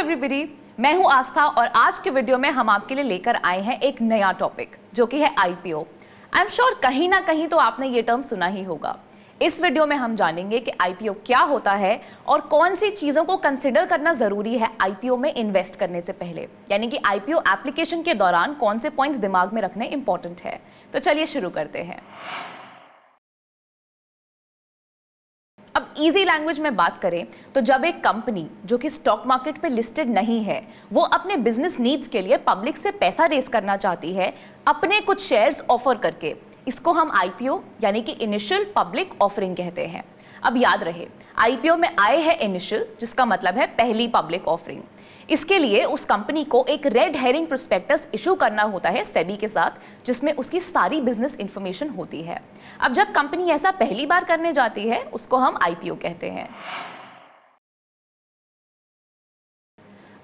Everybody, मैं हूं आस्था और आज के वीडियो में हम आपके लिए लेकर आए हैं एक नया टॉपिक जो कि है आईपीओ। आई एम श्योर कहीं ना कहीं तो आपने ये टर्म सुना ही होगा। इस वीडियो में हम जानेंगे कि आईपीओ क्या होता है और कौन सी चीजों को कंसिडर करना जरूरी है आईपीओ में इन्वेस्ट करने से पहले, यानी कि आईपीओ एप्लीकेशन के दौरान कौन से पॉइंट्स दिमाग में रखने इंपॉर्टेंट है। तो चलिए शुरू करते हैं। अब इजी लैंग्वेज में बात करें तो जब एक कंपनी जो कि स्टॉक मार्केट पे लिस्टेड नहीं है वो अपने बिजनेस नीड्स के लिए पब्लिक से पैसा रेज करना चाहती है अपने कुछ शेयर्स ऑफर करके, इसको हम आईपीओ यानी कि इनिशियल पब्लिक ऑफरिंग कहते हैं। अब याद रहे, आईपीओ में आए है इनिशियल, जिसका मतलब है पहली पब्लिक ऑफरिंग। इसके लिए उस कंपनी को एक रेड हेरिंग प्रोस्पेक्टस इशू करना होता है सेबी के साथ, जिसमें उसकी सारी बिजनेस इंफॉर्मेशन होती है। अब जब कंपनी ऐसा पहली बार करने जाती है उसको हम आईपीओ कहते हैं।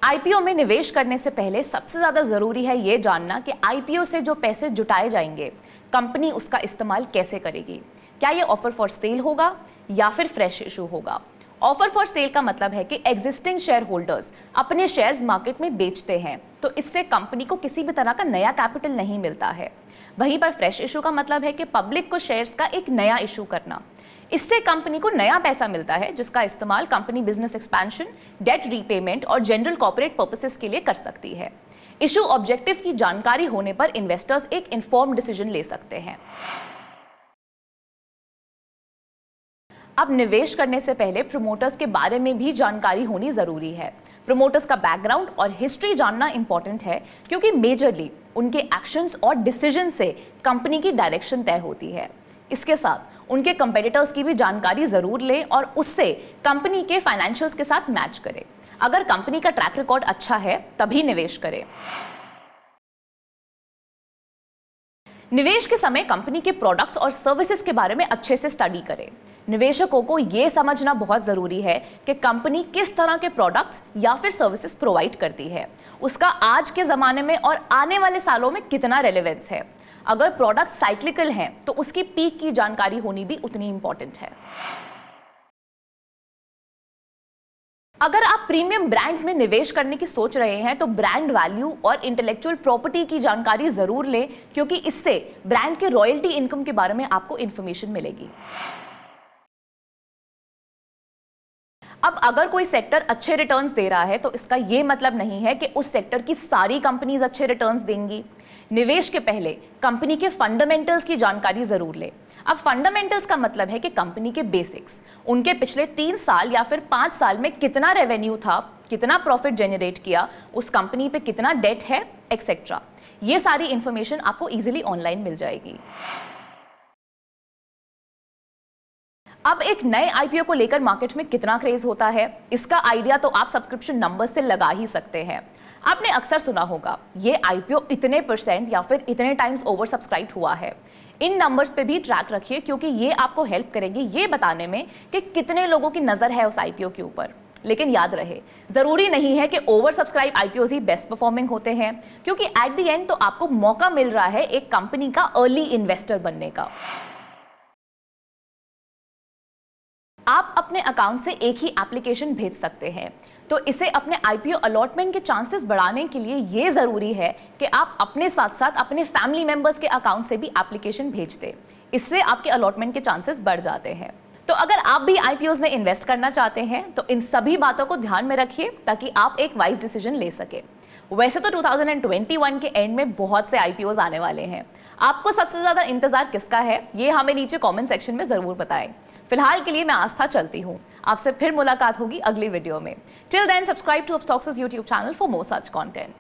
आईपीओ में निवेश करने से पहले सबसे ज्यादा जरूरी है यह जानना कि आईपीओ से जो पैसे जुटाए जाएंगे कंपनी उसका इस्तेमाल कैसे करेगी। क्या ये ऑफर फॉर सेल होगा या फिर फ्रेश इशू होगा। ऑफर फॉर सेल का मतलब है कि एग्जिस्टिंग शेयर होल्डर्स अपने शेयर्स मार्केट में बेचते हैं, तो इससे कंपनी को किसी भी तरह का नया कैपिटल नहीं मिलता है। वहीं पर फ्रेश इशू का मतलब है कि पब्लिक को शेयर्स का एक नया इशू करना, इससे कंपनी को नया पैसा मिलता है जिसका इस्तेमाल company business expansion, debt repayment और जनरल कॉर्पोरेट पर्पसेस के लिए कर सकती है। इशू ऑब्जेक्टिव की जानकारी होने पर इन्वेस्टर्स एक इन्फॉर्म्ड डिसीजन ले सकते हैं। अब निवेश करने से पहले प्रमोटर्स के बारे में भी जानकारी होनी जरूरी है। प्रमोटर्स का बैकग्राउंड और हिस्ट्री जानना इंपॉर्टेंट है, क्योंकि मेजरली उनके एक्शंस और डिसीजन से कंपनी की डायरेक्शन तय होती है। इसके साथ उनके कंपेटिटर्स की भी जानकारी जरूर लें और उससे कंपनी के फाइनेंशियल्स के साथ मैच करें। अगर कंपनी का ट्रैक रिकॉर्ड अच्छा है तभी निवेश करें। निवेश के समय कंपनी के प्रोडक्ट्स और सर्विसेज के बारे में अच्छे से स्टडी करें। निवेशकों को यह समझना बहुत जरूरी है कि कंपनी किस तरह के प्रोडक्ट्स या फिर सर्विसेज प्रोवाइड करती है, उसका आज के जमाने में और आने वाले सालों में कितना रेलेवेंस है। अगर प्रोडक्ट साइक्लिकल हैं तो उसकी पीक की जानकारी होनी भी उतनी इंपॉर्टेंट है। अगर आप प्रीमियम ब्रांड्स में निवेश करने की सोच रहे हैं तो ब्रांड वैल्यू और इंटेलेक्चुअल प्रॉपर्टी की जानकारी जरूर लें, क्योंकि इससे ब्रांड के रॉयल्टी इनकम के बारे में आपको इंफॉर्मेशन मिलेगी। अब अगर कोई सेक्टर अच्छे रिटर्न्स दे रहा है तो इसका यह मतलब नहीं है कि उस सेक्टर की सारी कंपनीज अच्छे रिटर्न्स देंगी। निवेश के पहले कंपनी के फंडामेंटल्स की जानकारी जरूर लें। अब फंडामेंटल्स का मतलब है कि कंपनी के बेसिक्स, उनके पिछले 3 साल या फिर 5 साल में कितना रेवेन्यू था, कितना प्रॉफिट जनरेट किया, उस कंपनी पे कितना डेट है, एक्सेट्रा। ये सारी इंफॉर्मेशन आपको इजीली ऑनलाइन मिल जाएगी। अब एक नए आईपीओ को लेकर मार्केट में कितना क्रेज होता है, इसका आइडिया तो आप सब्सक्रिप्शन नंबर से लगा ही सकते हैं। आपने अक्सर सुना होगा ये आईपीओ इतने % या फिर इतने टाइम्स ओवर सब्सक्राइब हुआ है। इन नंबर्स पे भी ट्रैक रखिए, क्योंकि ये आपको हेल्प करेंगे ये बताने में कि कितने लोगों की नजर है उस आईपीओ के ऊपर। लेकिन याद रहे, जरूरी नहीं है कि ओवर सब्सक्राइब आईपीओ ही बेस्ट परफॉर्मिंग होते हैं, क्योंकि एट द एंड तो आपको मौका मिल रहा है एक कंपनी का अर्ली इन्वेस्टर बनने का। आप अपने अकाउंट से एक ही एप्लीकेशन भेज सकते हैं, तो इसे अपने आईपीओ अलॉटमेंट के चांसेस बढ़ाने के लिए यह जरूरी है कि आप अपने साथ साथ अपने फैमिली मेंबर्स के अकाउंट से भी एप्लीकेशन भेज दें। इससे आपके अलॉटमेंट के चांसेस बढ़ जाते हैं। तो अगर आप भी आईपीओज में इन्वेस्ट करना चाहते हैं तो इन सभी बातों को ध्यान में रखिए ताकि आप एक वाइज डिसीजन ले सके। वैसे तो 2021 के एंड में बहुत से आईपीओज आने वाले हैं। आपको सबसे ज्यादा इंतजार किसका है ये हमें नीचे कमेंट सेक्शन में जरूर बताएं। फिलहाल के लिए मैं आस्था चलती हूँ, आपसे फिर मुलाकात होगी अगली वीडियो में। Till then subscribe to Upstox YouTube channel for more such content.